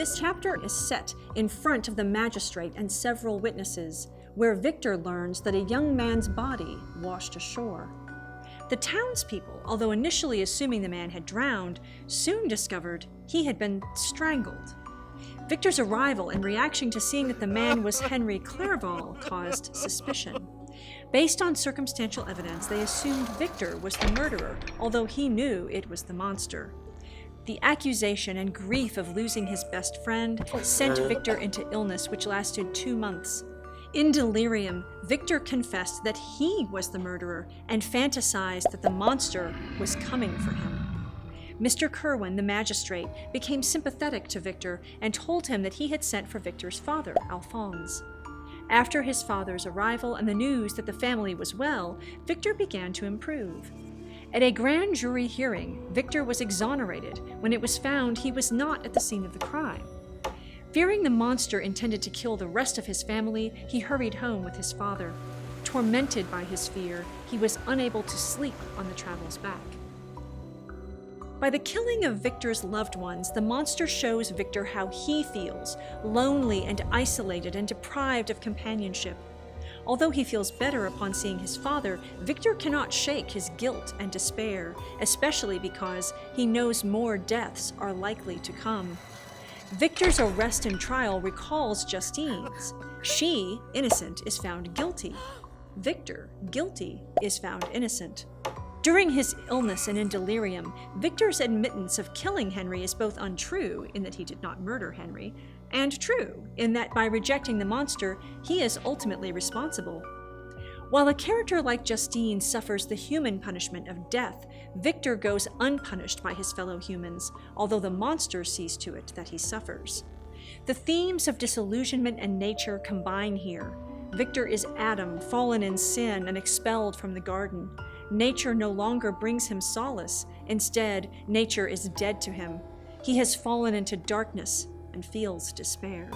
This chapter is set in front of the magistrate and several witnesses, where Victor learns that a young man's body washed ashore. The townspeople, although initially assuming the man had drowned, soon discovered he had been strangled. Victor's arrival and reaction to seeing that the man was Henry Clerval caused suspicion. Based on circumstantial evidence, they assumed Victor was the murderer, although he knew it was the monster. The accusation and grief of losing his best friend sent Victor into illness which lasted 2 months. In delirium, Victor confessed that he was the murderer and fantasized that the monster was coming for him. Mr. Kerwin, the magistrate, became sympathetic to Victor and told him that he had sent for Victor's father, Alphonse. After his father's arrival and the news that the family was well, Victor began to improve. At a grand jury hearing, Victor was exonerated when it was found he was not at the scene of the crime. Fearing the monster intended to kill the rest of his family, he hurried home with his father. Tormented by his fear, he was unable to sleep on the travels back. By the killing of Victor's loved ones, the monster shows Victor how he feels, lonely and isolated and deprived of companionship. Although he feels better upon seeing his father, Victor cannot shake his guilt and despair, especially because he knows more deaths are likely to come. Victor's arrest and trial recalls Justine's. She, innocent, is found guilty. Victor, guilty, is found innocent. During his illness and in delirium, Victor's admittance of killing Henry is both untrue, in that he did not murder Henry, and true, in that by rejecting the monster, he is ultimately responsible. While a character like Justine suffers the human punishment of death, Victor goes unpunished by his fellow humans, although the monster sees to it that he suffers. The themes of disillusionment and nature combine here. Victor is Adam, fallen in sin and expelled from the garden. Nature no longer brings him solace. Instead, nature is dead to him. He has fallen into darkness and feels despair.